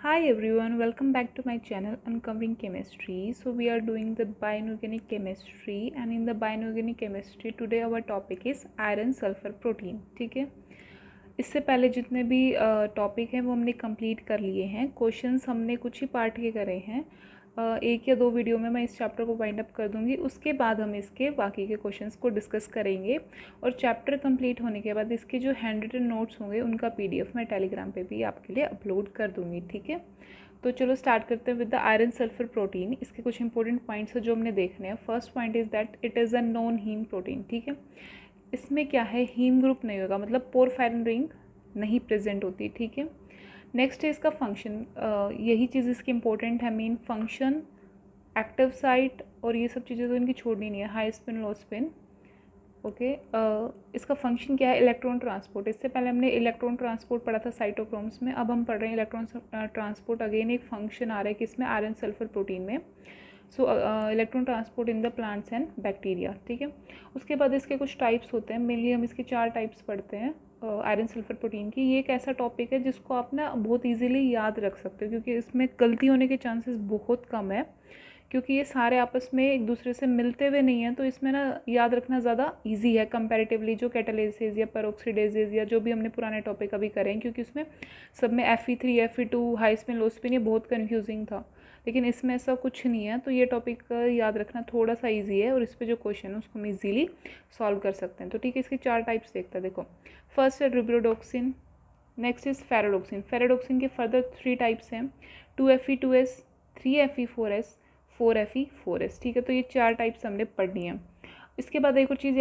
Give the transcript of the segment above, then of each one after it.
Hi everyone, welcome back to my channel Uncovering Chemistry. So we are doing the bioinorganic chemistry, and in the bioinorganic chemistry today our topic is iron sulfur protein. ठीक है, इससे पहले जितने भी topic हैं वो हमने complete कर लिए हैं. क्वेश्चंस हमने कुछ ही पार्ट के करे हैं. एक या दो वीडियो में मैं इस चैप्टर को वाइंड अप कर दूंगी. उसके बाद हम इसके बाकी के क्वेश्चंस को डिस्कस करेंगे, और चैप्टर कंप्लीट होने के बाद इसके जो हैंड रिटन नोट्स होंगे उनका पीडीएफ मैं टेलीग्राम पे भी आपके लिए अपलोड कर दूंगी. ठीक है, तो चलो स्टार्ट करते हैं with the iron sulphur protein. इसके कुछ इंपॉर्टेंट पॉइंट्स हैं जो हमने देखने हैं. First point is that it is a non haem protein. ठीक है, इसमें क्या है, हीम ग्रुप नहीं होगा, मतलब पोरफायरिन रिंग नहीं प्रेजेंट होती. ठीक है, नेक्स्ट है इसका फंक्शन. यही चीज़ इसकी इंपॉर्टेंट है. मेन फंक्शन, एक्टिव साइट और ये सब चीज़ें तो इनकी छोड़नी नहीं है. हाई स्पिन, लो स्पिन. ओके, इसका फंक्शन क्या है, इलेक्ट्रॉन ट्रांसपोर्ट. इससे पहले हमने इलेक्ट्रॉन ट्रांसपोर्ट पढ़ा था साइटोक्रोम्स में. अब हम पढ़ रहे हैं इलेक्ट्रॉन ट्रांसपोर्ट. अगेन एक फंक्शन आ रहा है किसमें, आयरन सल्फर प्रोटीन में. सो electron transport in the plants and bacteria. ठीक है, उसके बाद इसके कुछ टाइप्स होते हैं. मेनली हम इसके 4 टाइप्स पढ़ते हैं आयरन सल्फर प्रोटीन की. ये एक ऐसा टॉपिक है जिसको आप ना बहुत ईजिली याद रख सकते हो, क्योंकि इसमें गलती होने के चांसेस बहुत कम है, क्योंकि ये सारे आपस में एक दूसरे से मिलते हुए नहीं हैं. तो इसमें ना याद रखना ज़्यादा इजी है कंपैरेटिवली जो कैटालिसिस या पेरोक्सीडेजेस या जो भी हमने पुराने टॉपिक अभी करें, क्योंकि उसमें सब में Fe3 Fe2 हाई स्पिन लो स्पिन ये बहुत कन्फ्यूजिंग था. लेकिन इसमें ऐसा कुछ नहीं है. तो ये टॉपिक याद रखना थोड़ा सा ईजी है, और इस पर जो क्वेश्चन है उसको हम ईजीली सॉल्व कर सकते हैं. तो ठीक है, इसके 4 टाइप्स देखते हैं. देखो, फर्स्ट है रिब्रोडॉक्सिन, नेक्स्ट इज फेराडॉक्सिन. फेराडॉक्सिन के फर्दर 3 टाइप्स हैं, 2Fe2S, 3Fe4S, 4Fe4S. ठीक है, तो ये 4 टाइप्स हमने पढ़नी है. इसके बाद एक और चीज़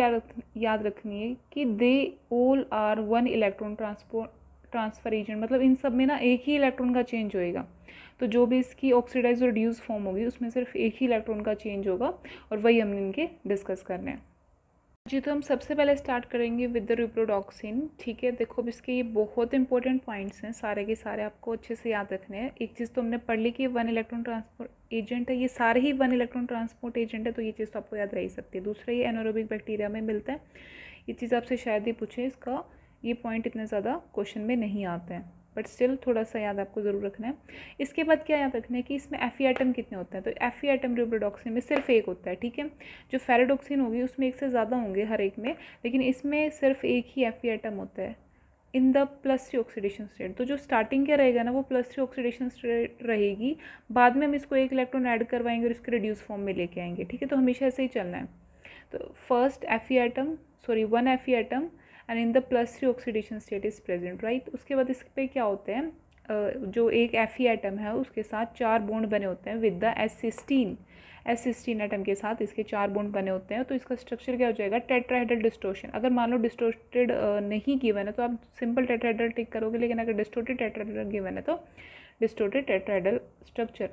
याद रखनी है कि they all are one electron transfer agent. मतलब इन सब में ना एक ही इलेक्ट्रॉन का चेंज होएगा. तो जो भी इसकी ऑक्सीडाइज और रिड्यूस फॉर्म होगी उसमें सिर्फ एक ही इलेक्ट्रॉन का चेंज होगा, और वही हमने इनके डिस्कस करने हैं. जी, तो हम सबसे पहले स्टार्ट करेंगे विद द रिप्रोडॉक्सिन. ठीक है, देखो अब इसके ये बहुत इंपॉर्टेंट पॉइंट्स हैं, सारे के सारे आपको अच्छे से याद रखने हैं. एक चीज़ तो हमने पढ़ ली कि वन इलेक्ट्रॉन ट्रांसपोर्ट एजेंट है. ये सारे ही वन इलेक्ट्रॉन ट्रांसपोर्ट एजेंट है, तो ये चीज़ तो आपको याद रह ही सकती है. दूसरा, ये एनारोबिक बैक्टीरिया में मिलता है. ये चीज़ आपसे शायद ही पूछे, इसका ये पॉइंट इतने ज़्यादा क्वेश्चन में नहीं आते हैं, बट स्टिल थोड़ा सा याद आपको ज़रूर रखना है. इसके बाद क्या याद रखना है कि इसमें Fe एटम कितने होते हैं. तो Fe एटम रिप्रोडॉक्सिन में सिर्फ एक होता है. ठीक है, जो फेराडॉक्सिन होगी उसमें एक से ज़्यादा होंगे हर एक में, लेकिन इसमें सिर्फ एक ही Fe एटम होता है इन द +3 ऑक्सीडेशन स्टेट. तो जो स्टार्टिंग क्या रहेगा ना, वो +3 ऑक्सीडेशन स्टेट रहेगी. बाद में हम इसको एक इलेक्ट्रॉन ऐड करवाएंगे और इसके रिड्यूस फॉर्म में लेके आएंगे. ठीक है, तो हमेशा ऐसे ही चलना है. तो first one Fe atom and in the +3 oxidation state is present, right. उसके बाद इस पे क्या होते हैं, जो एक Fe एटम है उसके साथ 4 बॉन्ड बने होते हैं विद द S16 एटम के साथ इसके 4 बॉन्ड बने होते हैं. तो इसका स्ट्रक्चर क्या हो जाएगा, टेट्राहेड्रल डिस्टोर्शन. अगर मान लो डिस्टोर्टेड नहीं गिवन है तो आप सिंपल टेट्राहेड्रल टिक करोगे, लेकिन अगर डिस्टोर्टेड टेट्राहेड्रल गिवन है तो distorted tetrahedral structure.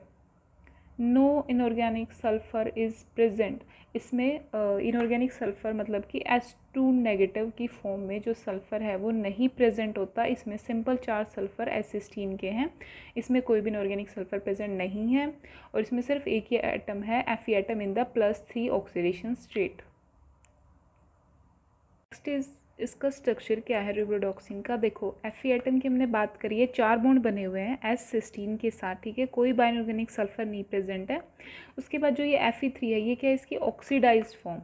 No inorganic sulphur is present. इसमें इनऑर्गेनिक सल्फर मतलब कि S2 नेगेटिव की फॉर्म में जो सल्फ़र है वो नहीं प्रेजेंट होता. इसमें सिंपल 4 सल्फ़र S16 के हैं. इसमें कोई भी इनऑर्गेनिक सल्फर प्रेजेंट नहीं है, और इसमें सिर्फ एक ही एटम है, Fe atom in the +3 oxidation state. Next is इसका स्ट्रक्चर क्या है रिप्रोडॉक्सिन का. देखो, Fe एटम की हमने बात करी है, 4 बॉन्ड बने हुए हैं S16 के साथ. ठीक है, कोई बायोऑर्गेनिक सल्फर नहीं प्रेजेंट है. उसके बाद जो ये Fe3 है, ये क्या है, इसकी ऑक्सीडाइज्ड फॉर्म.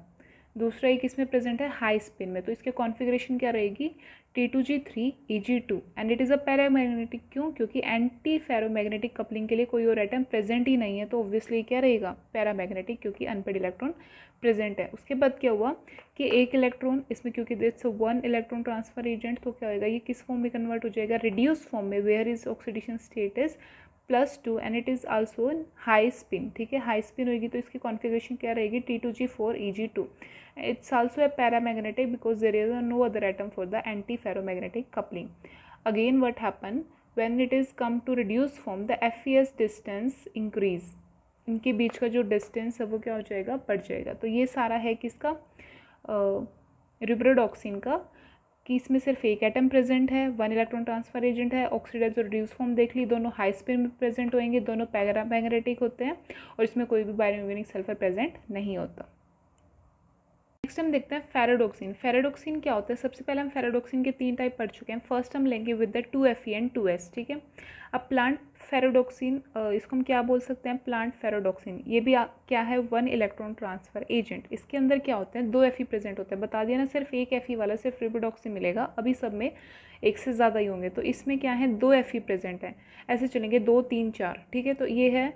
दूसरा एक इसमें प्रेजेंट है हाई स्पिन में. तो इसके कॉन्फ़िगरेशन क्या रहेगी, T2G3 Eg2, and it is a paramagnetic. क्यों, क्योंकि एंटी फेरोमैग्नेटिक कपलिंग के लिए कोई और एटम प्रेजेंट ही नहीं है, तो ऑब्वियसली क्या रहेगा, पैरामैग्नेटिक, क्योंकि अनपेड इलेक्ट्रॉन प्रेजेंट है. उसके बाद क्या हुआ कि एक इलेक्ट्रॉन इसमें, क्योंकि that's one electron transfer agent, तो क्या होएगा, ये किस फॉर्म में कन्वर्ट हो जाएगा, रिड्यूस फॉर्म में, where is oxidation state is +2 and it is also high spin. ठीक है, हाई स्पिन होगी तो इसकी कॉन्फ़िगरेशन क्या रहेगी, T2G4 Eg2. It's also a paramagnetic because there is no other atom for the anti ferromagnetic coupling. Again what happen when it is come to reduce form, the FeS distance increase. इनके बीच का जो distance है वो क्या हो जाएगा, बढ़ जाएगा. तो ये सारा है किसका, रिप्रोडॉक्सिन का, कि इसमें सिर्फ एक एटम प्रेजेंट है, वन इलेक्ट्रॉन ट्रांसफर एजेंट है, ऑक्सीडाइज और रिड्यूस फॉर्म देख ली, दोनों हाई स्पिन में प्रेजेंट होंगे, दोनों पैरामैग्नेटिक होते हैं, और इसमें कोई भी बायोऑर्गेनिक सल्फर प्रेजेंट नहीं होता. नेक्स्ट हम देखते हैं फेराडॉक्सिन. फेराडॉक्सिन क्या होता है, सबसे पहले हम फेराडॉक्सिन के 3 टाइप पढ़ चुके हैं. फर्स्ट हम लेंगे with the 2Fe and 2S. ठीक है, अब प्लांट फेरोडॉक्सिन, इसको हम क्या बोल सकते हैं, प्लांट फेरोडॉक्सिन। ये भी क्या है, 1 इलेक्ट्रॉन ट्रांसफ़र एजेंट। इसके अंदर क्या होते हैं, 2 Fe प्रेजेंट होते हैं। बता दिया ना, सिर्फ एक Fe वाला सिर्फ रिबोडॉक्सिन मिलेगा, अभी सब में एक से ज़्यादा ही होंगे। तो इसमें क्या है, 2 Fe प्रेजेंट है, ऐसे चलेंगे 2 3 4, ठीक है। तो ये है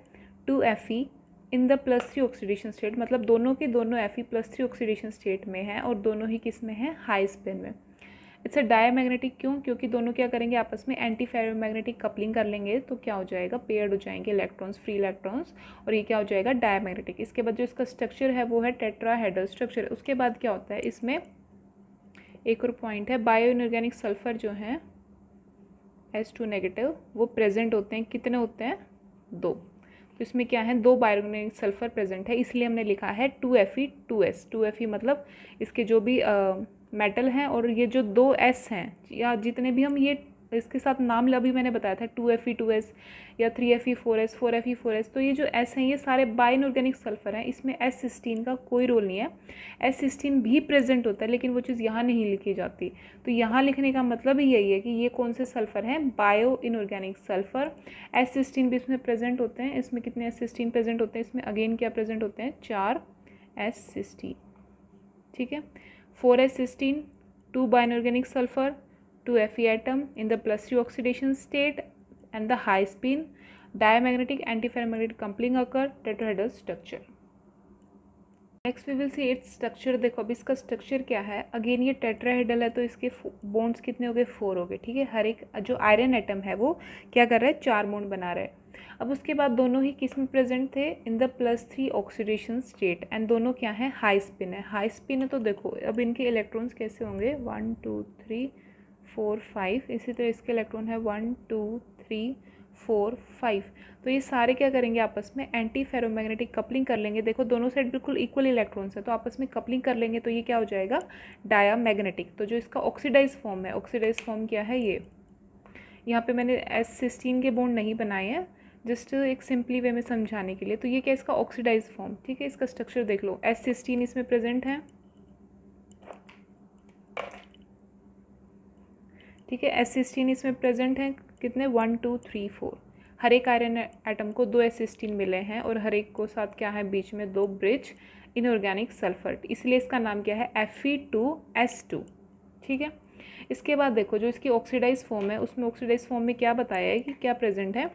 2 Fe in the +3 oxidation state, मतलब दोनों के दोनों Fe +3 ऑक्सीडेशन स्टेट में है और दोनों ही किस में है, हाई स्पिन में। इट्स अ डायमैग्नेटिक, क्यों, क्योंकि दोनों क्या करेंगे, आपस में एंटी फेरोमैग्नेटिक कपलिंग कर लेंगे, तो क्या हो जाएगा, पेयर्ड हो जाएंगे इलेक्ट्रॉन्स, फ्री इलेक्ट्रॉन्स, और ये क्या हो जाएगा, डायमैग्नेटिक। इसके बाद जो इसका स्ट्रक्चर है वो है टेट्राहेड्रल स्ट्रक्चर। उसके बाद क्या होता है, इसमें एक और पॉइंट है, बायो इनऑर्गेनिक सल्फर जो है H2 नेगेटिव, वो प्रेजेंट होते हैं। कितने होते हैं, 2। तो इसमें क्या है, 2 बायो इनऑर्गेनिक सल्फर प्रेजेंट है, इसलिए हमने लिखा है 2Fe 2S। 2Fe मतलब इसके जो भी मेटल हैं, और ये जो 2 S हैं, या जितने भी हम ये इसके साथ नाम अभी मैंने बताया था, 2Fe 2S या 3Fe 4S 4Fe 4S, तो ये जो S हैं ये सारे बायो इनऑर्गेनिक सल्फर हैं। इसमें S16 का कोई रोल नहीं है। S16 भी प्रेजेंट होता है, लेकिन वो चीज़ यहाँ नहीं लिखी जाती। तो यहाँ लिखने का मतलब ही यही है कि ये कौन से सल्फर हैं, बायो इनऑर्गेनिक सल्फर। S16 भी इसमें प्रेजेंट होते हैं। इसमें कितने S16 प्रेजेंट होते हैं, इसमें अगेन क्या प्रेजेंट होते हैं, 4 S16, ठीक है। 4S16, 2 bio inorganic sulphur, 2 Fe atom in the +3 oxidation state and the high spin diamagnetic antiferromagnetic coupling occur, tetrahedral structure. Next we will see its structure. देखो अब इसका स्ट्रक्चर क्या है, अगेन ये टेट्राहेड्रल है, तो इसके बॉन्ड्स कितने हो गए, 4 हो गए, ठीक है। हर एक जो आयरन एटम है वो क्या कर रहा है, 4 बॉन्ड बना रहा है। अब उसके बाद दोनों ही किस में प्रेजेंट थे, in the +3 oxidation state, and दोनों क्या है, हाई स्पिन है। हाई स्पिन है तो देखो अब इनके इलेक्ट्रॉन्स कैसे होंगे, 1 2 3 4 5, इसी तरह इसके इलेक्ट्रॉन है 1 2 3 4 5। तो ये सारे क्या करेंगे, आपस में एंटी फेरोमैग्नेटिक कपलिंग कर लेंगे। देखो दोनों साइड बिल्कुल इक्वल इलेक्ट्रॉन्स है, तो आपस में कपलिंग कर लेंगे, तो ये क्या हो जाएगा, डायामैग्नेटिक। तो जो इसका ऑक्सीडाइज फॉर्म है, ऑक्सीडाइज फॉर्म क्या है, ये यहाँ पे मैंने S16 के बॉन्ड नहीं बनाए हैं, जस्ट एक सिंपली वे में समझाने के लिए। तो ये क्या, इसका ऑक्सीडाइज फॉर्म, ठीक है। इसका स्ट्रक्चर देख लो, S16 इसमें प्रेजेंट है, ठीक है। S16 इसमें प्रेजेंट है, कितने, 1 2 3 4। हर एक आयरन एटम को 2 S16 मिले हैं, और हर एक को साथ क्या है, बीच में 2 ब्रिज इनऑर्गेनिक सल्फर, इसलिए इसका नाम क्या है, Fe2S2, ठीक है। इसके बाद देखो जो इसकी ऑक्सीडाइज फॉर्म है, उसमें ऑक्सीडाइज फॉर्म में क्या बताया है कि क्या प्रेजेंट है,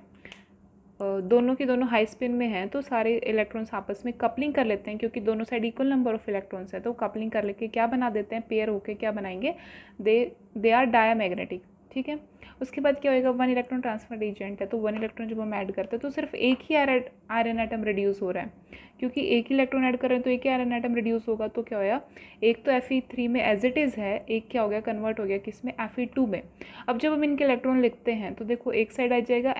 दोनों की दोनों हाई स्पिन में हैं, तो सारे इलेक्ट्रॉन्स आपस में कपलिंग कर लेते हैं, क्योंकि दोनों side equal number of electrons है, तो कपलिंग कर लेके क्या बना देते हैं, पेयर होके क्या बनाएंगे, दे आर डायामैग्नेटिक, ठीक है। उसके बाद क्या होगा, 1 इलेक्ट्रॉन ट्रांसफर एजेंट है, तो 1 इलेक्ट्रॉन जब हम ऐड करते हैं तो सिर्फ एक ही आयरन एटम रिड्यूस हो रहा है, क्योंकि एक ही इलेक्ट्रॉन ऐड कर रहे हैं तो एक ही आयरन एटम रिड्यूस होगा। तो क्या होगा, एक तो Fe3 में एज इट इज़ है, एक क्या हो गया, कन्वर्ट हो गया किस में, Fe2 में। अब जब हम इनके इलेक्ट्रॉन लिखते हैं तो देखो एक साइड आ जाएगा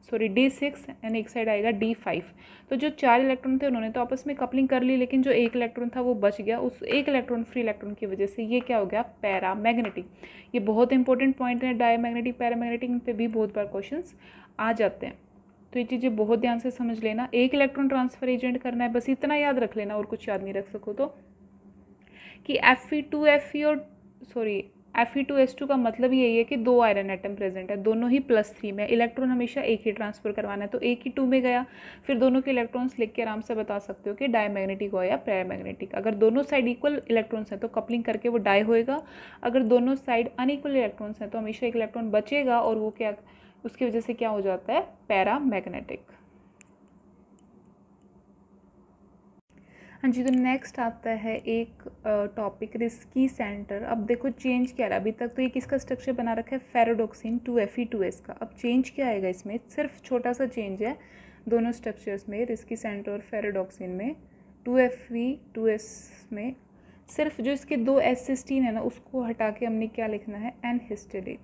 D6 एंड एक साइड आएगा D5। तो जो 4 इलेक्ट्रॉन थे उन्होंने तो आपस में कपलिंग कर ली, लेकिन जो एक इलेक्ट्रॉन था वो बच गया, उस एक इलेक्ट्रॉन फ्री इलेक्ट्रॉन की वजह से ये क्या हो गया, पैरामैग्नेटिक। ये बहुत इंपॉर्टेंट पॉइंट है, डायमैग्नेटिक पैरामैग्नेटिक पे भी बहुत बार क्वेश्चंस आ जाते हैं, तो ये चीज़ें बहुत ध्यान से समझ लेना। एक इलेक्ट्रॉन ट्रांसफर एजेंट करना है, बस इतना याद रख लेना, और कुछ याद नहीं रख सको तो, कि Fe2S2 का मतलब यही है कि 2 आयरन एटम प्रेजेंट है, दोनों ही +3 में। इलेक्ट्रॉन हमेशा एक ही ट्रांसफर करवाना है, तो एक ही 2 में गया, फिर दोनों के इलेक्ट्रॉन्स लिख के आराम से बता सकते हो कि डायमैग्नेटिक हो या पैरामैग्नेटिक। अगर दोनों साइड इक्वल इलेक्ट्रॉन्स हैं तो कपलिंग करके वो डाई होएगा, अगर दोनों साइड अनइक्वल इलेक्ट्रॉन्स हैं तो हमेशा एक इलेक्ट्रॉन बचेगा, और वो क्या, उसकी वजह से क्या हो जाता है, पैरामैग्नेटिक। हाँ जी, तो नेक्स्ट आता है एक टॉपिक, रिस्की सेंटर। अब देखो चेंज क्या रहा, अभी तक तो ये किसका स्ट्रक्चर बना रखा है, फेरोडॉक्सिन 2Fe2S का। अब चेंज क्या आएगा इसमें, सिर्फ छोटा सा चेंज है दोनों स्ट्रक्चर्स में, रिस्की सेंटर और फेरोडॉक्सिन में। 2Fe2S में सिर्फ जो इसके 2 S16 है ना, उसको हटा के हमने क्या लिखना है, एनहिस्टिडीन,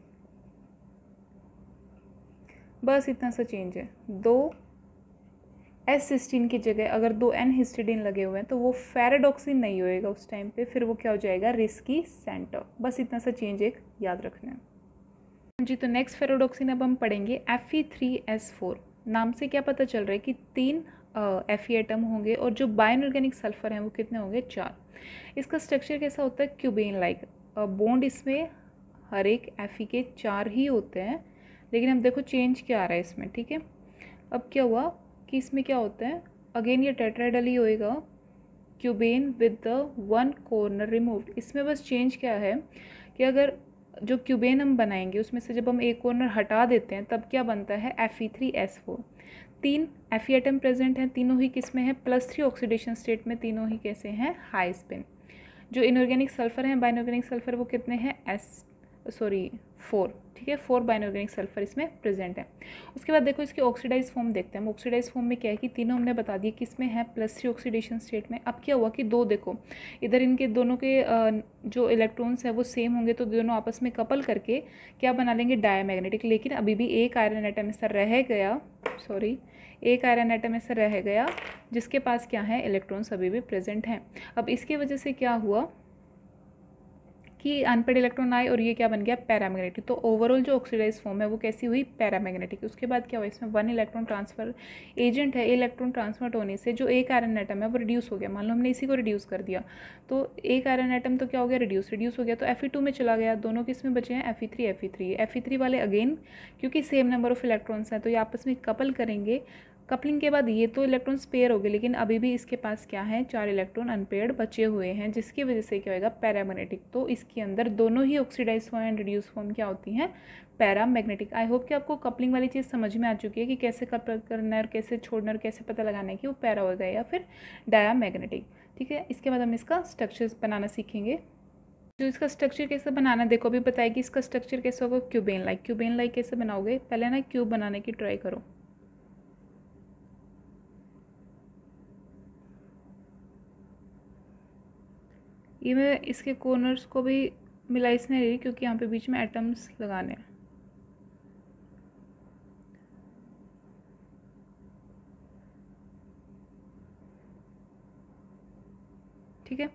बस इतना सा चेंज है। 2 S16 की जगह अगर 2 एनहिस्टिडीन लगे हुए हैं तो वो फेरोडॉक्सिन नहीं होएगा उस टाइम पे, फिर वो क्या हो जाएगा, रिस्की सेंटर। बस इतना सा चेंज एक याद रखना है जी। तो नेक्स्ट फेरोडॉक्सिन अब हम पढ़ेंगे Fe3S4। नाम से क्या पता चल रहा है कि 3 Fe एटम होंगे, और जो बायोइनऑर्गेनिक सल्फर हैं वो कितने होंगे, 4। इसका स्ट्रक्चर कैसा होता है, क्यूबेन लाइक बॉन्ड, इसमें हर एक Fe के 4 ही होते हैं, लेकिन अब देखो चेंज क्या आ रहा है इसमें, ठीक है। अब क्या हुआ कि इसमें क्या होता है, अगेन ये टेट्राहेड्रल ही होएगा, क्यूबेन with the one corner removed. इसमें बस चेंज क्या है कि अगर जो क्यूबेन हम बनाएंगे उसमें से जब हम एक कॉर्नर हटा देते हैं तब क्या बनता है, Fe3S4। 3 Fe एटम प्रेजेंट हैं, तीनों ही किस में है, +3 ऑक्सीडेशन स्टेट में, तीनों ही कैसे हैं, हाई स्पिन। जो इनऑर्गेनिक सल्फर हैं, बाइनऑर्गेनिक सल्फर, वो कितने हैं, 4, ठीक है, 4 बाइनऑर्गेनिक सल्फर इसमें प्रेजेंट है। उसके बाद देखो इसकी ऑक्सीडाइज फॉर्म देखते हैं हम। ऑक्सीडाइज फॉर्म में क्या है कि तीनों हमने बता दिया कि इसमें है +3 ऑक्सीडेशन स्टेट में। अब क्या हुआ कि दो देखो इधर इनके दोनों के जो इलेक्ट्रॉन्स है वो सेम होंगे तो दोनों आपस में कपल करके क्या बना लेंगे, डायमैग्नेटिक। लेकिन अभी भी एक आयरन एटम ऐसा रह गया, एक आयरन एटम ऐसा रह गया जिसके पास क्या है, इलेक्ट्रॉन्स अभी भी प्रेजेंट हैं। अब इसकी वजह से क्या हुआ कि अनपेड इलेक्ट्रॉन आए और ये क्या बन गया, पैरामैग्नेटिक। तो ओवरऑल जो ऑक्सीडाइज फॉर्म है वो कैसी हुई, पैरामैग्नेटिक। उसके बाद क्या हुआ, इसमें 1 इलेक्ट्रॉन ट्रांसफर एजेंट है, इलेक्ट्रॉन ट्रांसफर होने से जो एक आयरन एटम है वो रिड्यूस हो गया। मान लो हमने इसी को रिड्यूस कर दिया तो एक आयरन एटम तो क्या हो गया, रिड्यूस हो गया, तो Fe2 में चला गया। दोनों किस में बचे हैं, Fe3 वाले अगेन क्योंकि सेम नंबर ऑफ इलेक्ट्रॉन्स हैं तो ये आपस में कपल करेंगे। कपलिंग के बाद ये तो इलेक्ट्रॉन पेयर हो गए, लेकिन अभी भी इसके पास क्या है, 4 इलेक्ट्रॉन अनपेयर्ड बचे हुए हैं, जिसकी वजह से क्या होगा, पैरामैग्नेटिक। तो इसके अंदर दोनों ही oxidise form and reduce form क्या होती हैं, पैरामैग्नेटिक। आई होप कि आपको कपलिंग वाली चीज़ समझ में आ चुकी है कि कैसे कपल करना है और कैसे छोड़ना और कैसे पता लगाना है कि वो पैरा हो गया या फिर डायामैग्नेटिक, ठीक है। इसके बाद हम इसका स्ट्रक्चर बनाना सीखेंगे। जो इसका स्ट्रक्चर कैसे बनाना, देखो अभी बताया कि इसका स्ट्रक्चर कैसे होगा, क्यूबेन लाइक कैसे बनाओगे, पहले ना क्यूब बनाने की ट्राई करो। ये मैं इसके कॉर्नर्स को भी मिला इसने रही क्योंकि यहाँ पे बीच में एटम्स लगाने हैं, ठीक है।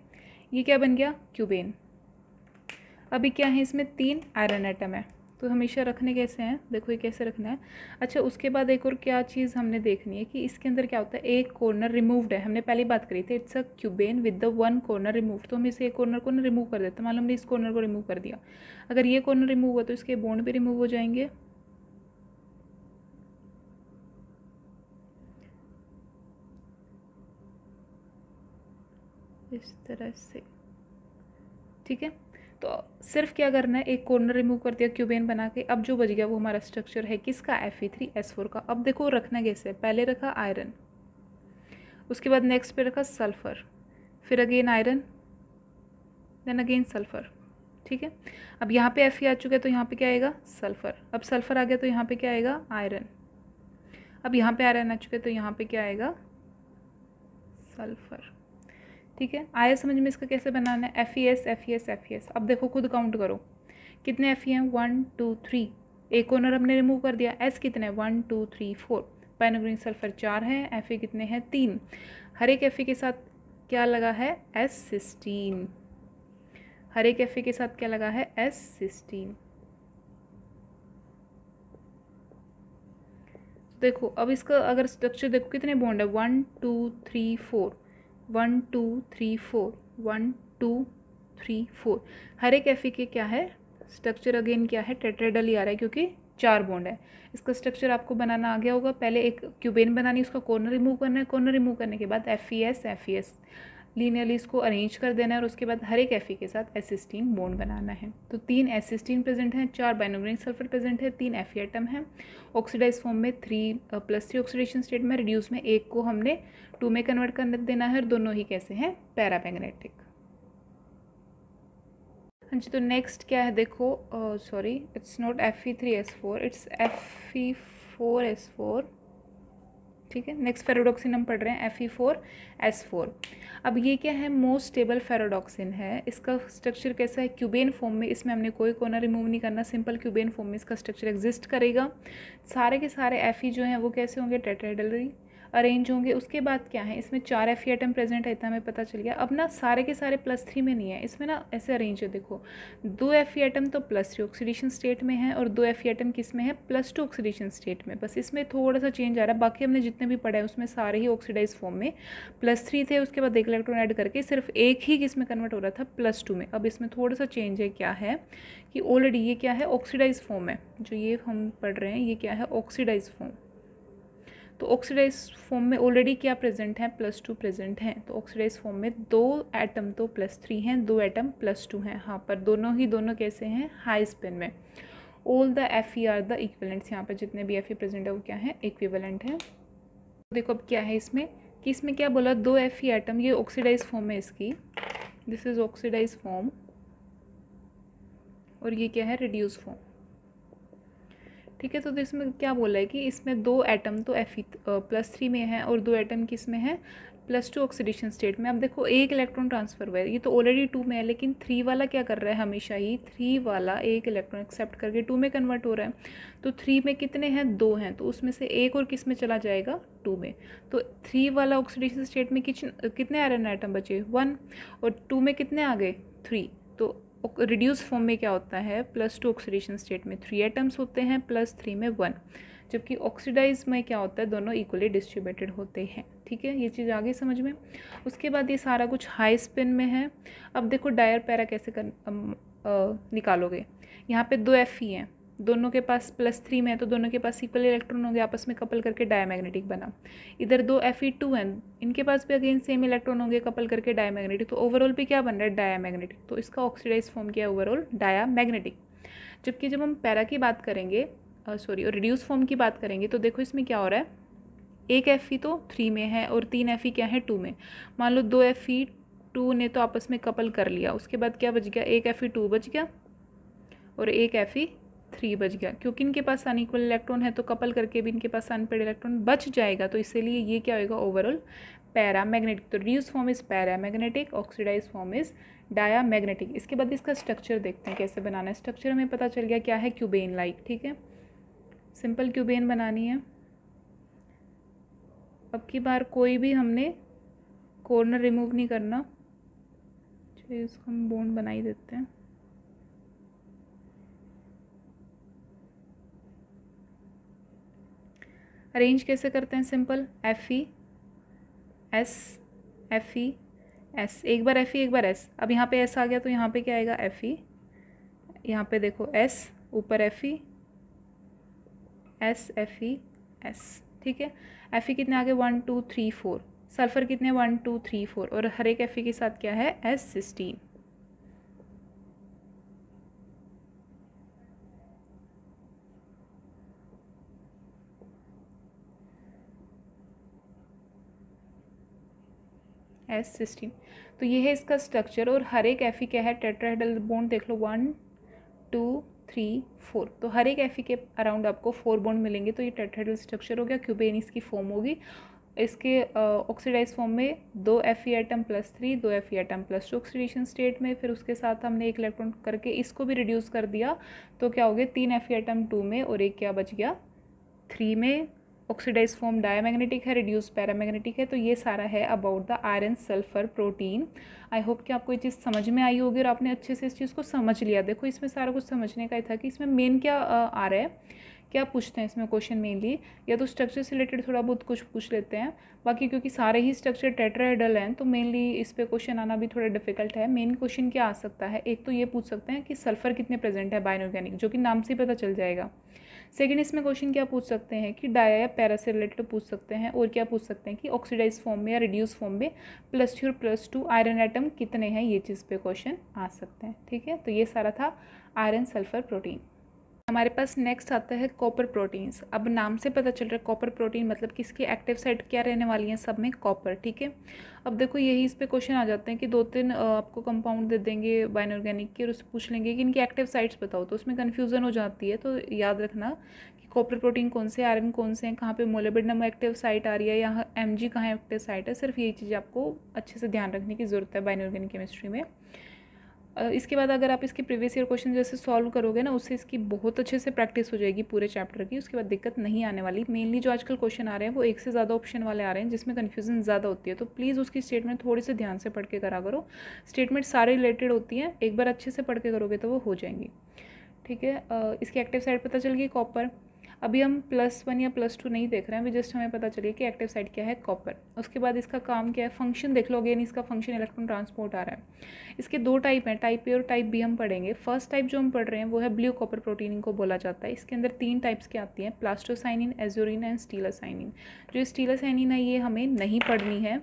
ये क्या बन गया, क्यूबेन। अभी क्या है, इसमें 3 आयरन एटम है तो हमेशा रखने कैसे हैं, देखो ये कैसे रखना है। अच्छा उसके बाद एक और क्या चीज़ हमने देखनी है कि इसके अंदर क्या होता है, एक कॉर्नर रिमूव्ड है। हमने पहले बात करी थी, it's a क्यूबेन with the 1 corner removed. तो हम इसे एक कॉर्नर को ना रिमूव कर देते हैं। मान लो हमने इस कॉर्नर को रिमूव कर दिया, अगर ये कॉर्नर रिमूव हुआ तो इसके बॉन्ड भी रिमूव हो जाएंगे। इस तरह से, ठीक है। तो सिर्फ क्या करना है, एक कॉर्नर रिमूव कर दिया क्यूबेन बना के। अब जो बच गया वो हमारा स्ट्रक्चर है किसका, Fe3S4 का। अब देखो रखना कैसे, पहले रखा आयरन, उसके बाद नेक्स्ट पे रखा सल्फर, फिर again iron, then again sulphur, ठीक है। अब यहाँ पे Fe आ चुका है तो यहाँ पे क्या आएगा, सल्फर। अब सल्फर आ गया तो यहाँ पे क्या आएगा, आयरन। अब यहाँ पे आयरन आ चुका है तो यहाँ पे क्या आएगा, सल्फर, ठीक है। आया समझ में इसका कैसे बनाना है, FeS। अब देखो खुद काउंट करो कितने Fe हैं, 1 2 3। एक कॉर्नर हमने रिमूव कर दिया, S कितने, 1 2 3 4। बाइनोग्रेनिक सल्फर 4 है, Fe कितने हैं, 3। हर एक Fe के साथ क्या लगा है, S16। हर एक Fe के साथ क्या लगा है, S16। देखो अब इसका अगर स्ट्रक्चर देखो कितने बॉन्ड है, 1 2 3 4, 1 2 3 4, 1 2 3 4। हर एक Fe के क्या है, स्ट्रक्चर अगेन क्या है, टेट्राहेड्रल ही आ रहा है क्योंकि 4 बॉन्ड है। इसका स्ट्रक्चर आपको बनाना आ गया होगा। पहले एक क्यूबेन बनानी, उसका कॉर्नर रिमूव करना है। कॉर्नर रिमूव करने के बाद FeS लीनियरली इसको अरेंज कर देना है और उसके बाद हर एक Fe के साथ S16 बॉन्ड बनाना है। तो 3 S16 प्रेजेंट हैं, 4 बाइनोग्रेनिक सल्फर प्रेजेंट है, 3 Fe एटम है। ऑक्सीडाइज फॉर्म में 3+3 ऑक्सीडेशन स्टेट में, रिड्यूस में एक को हमने 2 में कन्वर्ट कर देना है और दोनों ही कैसे हैं, पैरामैग्नेटिक। हाँ जी, तो नेक्स्ट क्या है देखो, sorry it's not Fe3S4, it's Fe4S4, ठीक है। नेक्स्ट फेरोडॉक्सिन हम पढ़ रहे हैं, Fe4S4। अब ये क्या है, मोस्ट स्टेबल फेरोडॉक्सिन है। इसका स्ट्रक्चर कैसा है, क्यूबेन फॉर्म में। इसमें हमने कोई कॉर्नर रिमूव नहीं करना, सिंपल क्यूबेन फॉर्म में इसका स्ट्रक्चर एग्जिस्ट करेगा। सारे के सारे Fe जो हैं वो कैसे होंगे, टेट्राहेड्रल। अरेंज होंगे। उसके बाद क्या है, इसमें 4 Fe एटम प्रेजेंट है, इतना हमें पता चल गया। अब ना सारे के सारे +3 में नहीं है, इसमें ना ऐसे अरेंज है, देखो 2 Fe एटम तो +3 ऑक्सीडेशन स्टेट में है और 2 Fe एटम किस में है, +2 ऑक्सीडेशन स्टेट में। बस इसमें थोड़ा सा चेंज आ रहा है, बाकी हमने जितने भी पढ़े हैं उसमें सारे ही ऑक्सीडाइज फॉर्म में +3 थे। उसके बाद एक इलेक्ट्रॉन ऐड करके सिर्फ एक ही किस में कन्वर्ट हो रहा था, +2 में। अब इसमें थोड़ा सा चेंज है, क्या है कि ऑलरेडी ये क्या है, ऑक्सीडाइज फॉर्म है, जो ये हम पढ़ रहे हैं ये क्या है, ऑक्सीडाइज फॉर्म। तो ऑक्सीडाइज फॉर्म में ऑलरेडी क्या प्रेजेंट है, +2 प्रेजेंट हैं। तो ऑक्सीडाइज फॉर्म में 2 एटम तो +3 हैं, 2 एटम +2 हैं। हाँ, पर दोनों कैसे हैं, हाई स्पिन में। All the Fe are the equivalents, यहाँ पर जितने भी Fe प्रेजेंट है वो क्या है, इक्विवेलेंट है। देखो अब क्या है इसमें कि इसमें क्या बोला, 2 Fe एटम, ये ऑक्सीडाइज फॉर्म है इसकी, दिस इज ऑक्सीडाइज फॉर्म, और ये क्या है, रिड्यूस फॉर्म। ठीक है, तो इसमें क्या बोला है कि इसमें 2 एटम तो Fe +3 में है और 2 एटम किस में है, +2 ऑक्सीडेशन स्टेट में। अब देखो एक इलेक्ट्रॉन ट्रांसफर हुआ है, ये तो ऑलरेडी 2 में है, लेकिन 3 वाला क्या कर रहा है, हमेशा ही 3 वाला एक इलेक्ट्रॉन एक्सेप्ट करके 2 में कन्वर्ट हो रहा है। तो 3 में कितने हैं, 2 हैं, तो उसमें से एक और किस में चला जाएगा, 2 में। तो 3 वाला ऑक्सीडेशन स्टेट में कितने आयरन एटम बचे, 1, और 2 में कितने आ गए, 3। तो रिड्यूस फॉर्म में क्या होता है, +2 ऑक्सीडेशन स्टेट में 3 एटम्स होते हैं, +3 में 1, जबकि ऑक्सीडाइज में क्या होता है, दोनों इक्वली डिस्ट्रीब्यूटेड होते हैं। ठीक है, ये चीज़ आगे समझ में। उसके बाद ये सारा कुछ हाई स्पिन में है। अब देखो डायर पैरा कैसे निकालोगे। यहाँ पे 2 Fe हैं, दोनों के पास +3 में है, तो दोनों के पास इक्वल इलेक्ट्रॉन होंगे, आपस में कपल करके डायमैग्नेटिक बना। इधर 2 Fe2 हैं, इनके पास भी अगेन सेम इलेक्ट्रॉन होंगे, कपल करके डायमैग्नेटिक। तो ओवरऑल पे क्या बन रहा है, डायमैग्नेटिक। तो इसका ऑक्सीडाइज फॉर्म क्या है, ओवरऑल डायमैग्नेटिक। जबकि जब हम पैरा की बात करेंगे, और रिड्यूस फॉर्म की बात करेंगे, तो देखो इसमें क्या हो रहा है, एक Fe तो 3 में है और 3 Fe क्या है, 2 में। मान लो 2 Fe2 ने तो आपस में कपल कर लिया, उसके बाद क्या बच गया, एक Fe2 बच गया और एक Fe3 बच गया। क्योंकि इनके पास अनइक्वल इलेक्ट्रॉन है, तो कपल करके भी इनके पास अनपेड इलेक्ट्रॉन बच जाएगा, तो इसीलिए ये क्या होगा, ओवरऑल पैरामैग्नेटिक। तो reduce form is paramagnetic, oxidise form is diamagnetic. इसके बाद इसका स्ट्रक्चर देखते हैं कैसे बनाना है। स्ट्रक्चर हमें पता चल गया क्या है, क्यूबेन लाइक। ठीक है, सिंपल क्यूबेन बनानी है। अब की बार कोई भी हमने कॉर्नर रिमूव नहीं करना, चलिए इसको हम बॉन्ड बना ही देते हैं। अरेंज कैसे करते हैं, simple Fe S Fe S, एक बार Fe एक बार S। अब यहाँ पे S आ गया तो यहाँ पे क्या आएगा, Fe, यहाँ पे देखो S, ऊपर Fe S Fe S। ठीक है, Fe कितने आ गए, 1 2 3 4, सल्फर कितने, 1 2 3 4, और हर एक Fe के साथ क्या है, S16। S16। तो ये है इसका स्ट्रक्चर, और हर एक Fe क्या है, टेट्राहेड्रल बॉन्ड देख लो, 1 2 3 4। तो हर एक Fe के अराउंड आपको 4 बॉन्ड मिलेंगे। तो ये टेट्राहेड्रल स्ट्रक्चर हो गया, क्यूबेन इसकी फॉर्म होगी। इसके ऑक्सीडाइज फॉर्म में 2 Fe atom +3, 2 Fe atom +2 oxidation state में। फिर उसके साथ हमने एक इलेक्ट्रॉन करके इसको भी रिड्यूस कर दिया, तो क्या हो गया, 3 Fe एटम 2 में और एक क्या बच गया, 3 में। ऑक्सीडाइज फॉर्म डायमैग्नेटिक है, रिड्यूस पैरामैग्नेटिक है। तो ये सारा है about the iron sulphur protein. I hope कि आपको ये चीज़ समझ में आई होगी और आपने अच्छे से इस चीज़ को समझ लिया। देखो इसमें सारा कुछ समझने का ही था कि इसमें मेन क्या आ रहा है, क्या पूछते हैं इसमें क्वेश्चन मेनली, या तो स्ट्रक्चर से रिलेटेड थोड़ा बहुत कुछ पूछ लेते हैं, बाकी क्योंकि सारे ही स्ट्रक्चर टेट्राहेड्रल हैं तो मेनली इस पे क्वेश्चन आना भी थोड़ा डिफिकल्ट है। मेन क्वेश्चन क्या आ सकता है, एक तो ये पूछ सकते हैं कि सल्फर कितने प्रेजेंट है बाइनऑर्गेनिक, जो कि नाम से पता चल जाएगा। सेकंड, इसमें क्वेश्चन क्या पूछ सकते हैं कि डाया या पैरा से रिलेटेड पूछ सकते हैं, और क्या पूछ सकते हैं कि ऑक्सीडाइज फॉर्म में या रिड्यूस फॉर्म में +3 और +2 आयरन एटम कितने हैं, ये चीज़ पे क्वेश्चन आ सकते हैं। ठीक है, तो ये सारा था आयरन सल्फर प्रोटीन। हमारे पास नेक्स्ट आता है कॉपर प्रोटीन्स। अब नाम से पता चल रहा है कॉपर प्रोटीन मतलब कि इसकी एक्टिव साइट क्या रहने वाली है, सब में कॉपर। ठीक है, अब देखो यही इस पे क्वेश्चन आ जाते हैं कि 2-3 आपको कंपाउंड दे देंगे बाइनऑर्गेनिक के और उससे पूछ लेंगे कि इनकी एक्टिव साइट्स बताओ, तो उसमें कन्फ्यूजन हो जाती है। तो याद रखना कि कॉपर प्रोटीन कौन से, आयरन कौन से हैं, कहाँ पे मोलिब्डेनम एक्टिव साइट आ रही है, यहाँ Mg कहाँ एक्टिव साइट है। सिर्फ यही चीज़ आपको अच्छे से ध्यान रखने की ज़रूरत है बाइनऑर्गेनिक केमिस्ट्री में। इसके बाद अगर आप इसके प्रीवियस ईयर क्वेश्चन जैसे सॉल्व करोगे ना, उससे इसकी बहुत अच्छे से प्रैक्टिस हो जाएगी पूरे चैप्टर की। उसके बाद दिक्कत नहीं आने वाली। मेनली जो आजकल क्वेश्चन आ रहे हैं वो एक से ज़्यादा ऑप्शन वाले आ रहे हैं, जिसमें कन्फ्यूजन ज़्यादा होती है। तो प्लीज़ उसकी स्टेटमेंट थोड़ी से ध्यान से पढ़ के करा करो। स्टेटमेंट सारे रिलेटेड होती हैं, एक बार अच्छे से पढ़ के करोगे तो वो हो जाएंगी। ठीक है, इसकी एक्टिव साइड पता चल गई कॉपर। अभी हम +1 या +2 नहीं देख रहे हैं, अभी जस्ट हमें पता चलिए कि एक्टिव साइड क्या है, कॉपर। उसके बाद इसका काम क्या है, फंक्शन देख लो। अगेन इसका फंक्शन इलेक्ट्रॉन ट्रांसपोर्ट आ रहा है। इसके 2 टाइप हैं, टाइप ए और टाइप बी हम पढ़ेंगे। फर्स्ट टाइप जो हम पढ़ रहे हैं वो है ब्लू कॉपर प्रोटीन को बोला जाता है। इसके अंदर 3 टाइप्स की आती हैं, प्लास्टोसाइनिन, एज्यूरिन एंड स्टीलासाइनिन। जो स्टीलासाइनिन है ये हमें नहीं पढ़नी है,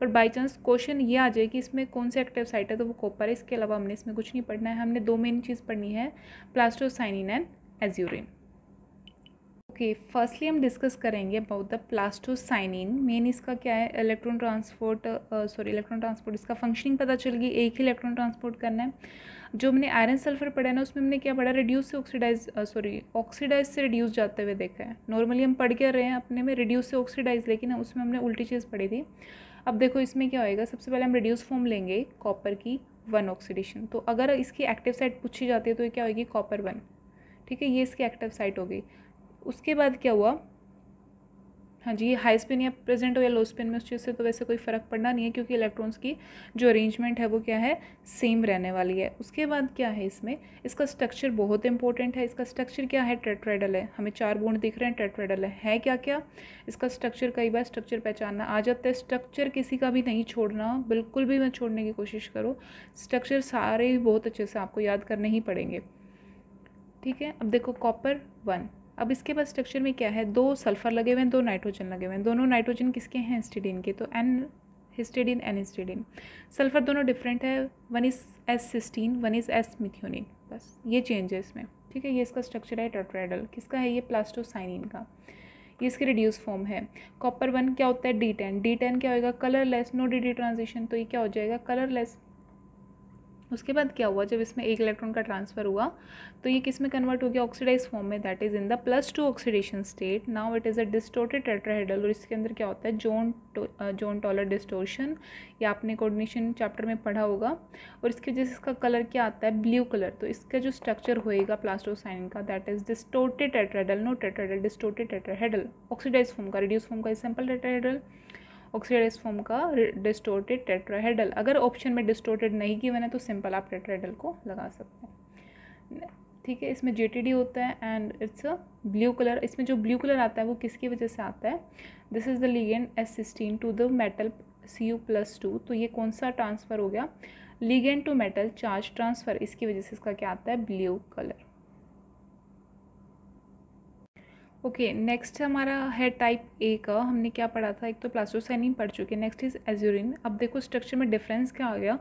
पर बाई चांस क्वेश्चन ये आ जाए कि इसमें कौन से एक्टिव साइट है तो वो कॉपर है। इसके अलावा हमने इसमें कुछ नहीं पढ़ना है। हमने 2 मेन चीज़ पढ़नी है, प्लास्टोसाइनिन एंड एज्यूरिन। ओके, फर्स्टली हम डिस्कस करेंगे अबाउट द प्लास्टोसाइनिन। मेन इसका क्या है, इलेक्ट्रॉन ट्रांसपोर्ट इसका फंक्शनिंग पता चल गई। एक ही इलेक्ट्रॉन ट्रांसपोर्ट करना है। जो हमने आयरन सल्फर पढ़ा है ना, उसमें हमने क्या पढ़ा, रिड्यूस से ऑक्सीडाइज से रिड्यूस जाते हुए देखा है। नॉर्मली हम पढ़ के रहे हैं अपने में रिड्यूस से ऑक्सीडाइज, लेकिन उसमें हमने उल्टी चीज़ पढ़ी थी। अब देखो इसमें क्या होएगा, सबसे पहले हम रिड्यूस फॉर्म लेंगे कॉपर की 1 ऑक्सीडेशन। तो अगर इसकी एक्टिव साइट पूछी जाती है तो ये क्या होगी, कॉपर 1। ठीक है, ये इसकी एक्टिव साइट हो गई। उसके बाद क्या हुआ, हाँ जी, ये हाई स्पिन या प्रेजेंट हो या लो स्पिन में, उस चीज़ से तो वैसे कोई फ़र्क पड़ना नहीं है, क्योंकि इलेक्ट्रॉन्स की जो अरेंजमेंट है वो क्या है, सेम रहने वाली है। उसके बाद क्या है, इसमें इसका स्ट्रक्चर बहुत इंपॉर्टेंट है। इसका स्ट्रक्चर क्या है, टेट्राहेड्रल है। हमें 4 बॉन्ड दिख रहे हैं, टेट्राहेड्रल है क्या क्या इसका स्ट्रक्चर। कई बार स्ट्रक्चर पहचानना आ जाता है। स्ट्रक्चर किसी का भी नहीं छोड़ना, बिल्कुल भी मत छोड़ने की कोशिश करो। स्ट्रक्चर सारे बहुत अच्छे से आपको याद करने ही पड़ेंगे। ठीक है, अब देखो कॉपर 1। अब इसके बाद स्ट्रक्चर में क्या है, 2 सल्फर लगे हुए हैं, 2 नाइट्रोजन लगे हुए हैं। दोनों नाइट्रोजन किसके हैं, हिस्टिडीन के। तो N histidine, N histidine. Sulphur दोनों डिफरेंट है, 1 इज़ S16, 1 इज़ S-मिथ्योनिन। बस ये चेंज है इसमें। ठीक है, ये इसका स्ट्रक्चर है टेट्राहेड्रल। किसका है ये, प्लास्टोसाइनिन का। ये इसकी रिड्यूस फॉर्म है। कॉपर 1 क्या होता है, D10। D10 क्या होगा, कलरलेस, नो डी ट्रांजिशन। तो ये क्या हो जाएगा, कलरलेस। उसके बाद क्या हुआ, जब इसमें 1 इलेक्ट्रॉन का ट्रांसफर हुआ तो ये किस में कन्वर्ट हो गया, ऑक्सीडाइज फॉर्म में, that is in the +2 oxidation state. Now it is a distorted tetrahedral. और इसके अंदर क्या होता है, जॉन टॉलर डिस्टोर्शन। या आपने कोऑर्डिनेशन चैप्टर में पढ़ा होगा। और इसके वजह से इसका कलर क्या आता है, ब्लू कलर। तो इसका जो स्ट्रक्चर होएगा प्लास्टोसाइनिन का, that is distorted tetrahedral, no tetrahedral, distorted tetrahedral. Oxidise form का, रिड्यूस फॉर्म का सिंपल टेट्राहेड्रल, ऑक्सीडाइज फॉर्म का डिस्टोर्टेड टेट्राहेड्रल। अगर ऑप्शन में डिस्टोर्टेड नहीं गिवन है तो सिंपल आप टेट्राहेड्रल को लगा सकते हैं। ठीक है, इसमें JTD होता है and it's a blue colour. इसमें जो ब्लू कलर आता है वो किसकी वजह से आता है, this is the ligand S16 to the metal Cu+2। तो ये कौन सा ट्रांसफ़र हो गया, ligand to metal charge transfer. इसकी वजह से इसका क्या आता है, ब्लू कलर। ओके, नेक्स्ट हमारा है टाइप ए का। हमने क्या पढ़ा था, एक तो प्लास्टोसाइनिन पढ़ चुके, नेक्स्ट इज एज्यूरिन। अब देखो स्ट्रक्चर में डिफरेंस क्या आ गया,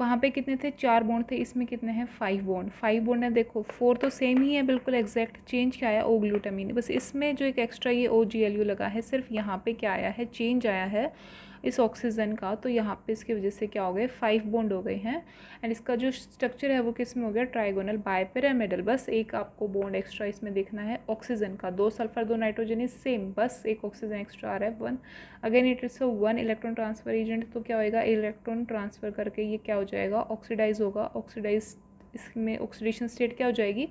वहाँ पे कितने थे, 4 बॉन्ड थे, इसमें कितने हैं, 5 बॉन्ड। 5 बॉन्ड है, देखो 4 तो सेम ही है बिल्कुल एग्जैक्ट। चेंज क्या आया, O ग्लूटामीन। बस इसमें जो एक एक्स्ट्रा ये OGLU लगा है, सिर्फ यहाँ पे क्या आया है, चेंज आया है इस ऑक्सीजन का। तो यहाँ पे इसकी वजह से क्या हो गए, 5 बॉन्ड हो गए हैं। एंड इसका जो स्ट्रक्चर है वो किस में हो गया, ट्राइगोनल बाइपिरामिडल। बस एक आपको बॉन्ड एक्स्ट्रा इसमें देखना है ऑक्सीजन का। 2 सल्फर 2 नाइट्रोजन इज सेम, बस एक ऑक्सीजन एक्स्ट्रा आ रहा है 1। Again it is 1 electron transfer agent. तो क्या होएगा, इलेक्ट्रॉन ट्रांसफर करके ये क्या हो जाएगा, ऑक्सीडाइज होगा। ऑक्सीडाइज, इसमें ऑक्सीडेशन स्टेट क्या हो जाएगी,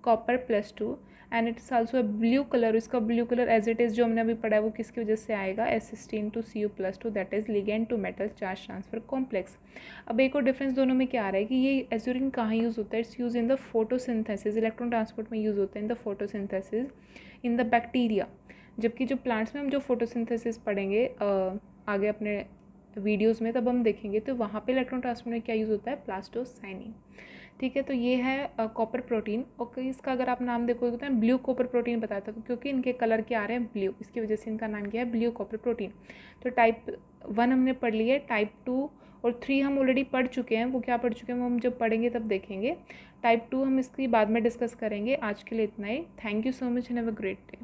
copper +2। And it is also blue colour. इसका blue colour as it is जो हमने अभी पढ़ा है वो किसकी वजह से आएगा, S16 to Cu+2, that is ligand to metal charge transfer complex. अब एक और डिफरेंस दोनों में क्या आ रहा है कि ये एज्यूरिन कहाँ यूज़ होता है, it's use in the photosynthesis. Electron transport में यूज़ होता है in the photosynthesis in the bacteria. जबकि जो प्लांट्स में हम जो फोटोसिंथेसिस पढ़ेंगे आगे अपने वीडियोज़ में, तब हम देखेंगे तो वहाँ पे इलेक्ट्रॉन ट्रांसपोर्ट में क्या यूज़ होता है, प्लास्टोसाइनिन। ठीक है, तो ये है कॉपर प्रोटीन। और इसका अगर आप नाम देखोगे तो ब्लू कॉपर प्रोटीन बताया था, क्योंकि इनके कलर क्या आ रहे हैं, ब्लू। इसकी वजह से इनका नाम क्या है, ब्लू कॉपर प्रोटीन। तो टाइप 1 हमने पढ़ लिया है, टाइप 2 और 3 हम ऑलरेडी पढ़ चुके हैं। वो क्या पढ़ चुके हैं वो हम जब पढ़ेंगे तब देखेंगे। टाइप 2 हम इसकी बाद में डिस्कस करेंगे। आज के लिए इतना ही। Thank you so much and have a great day.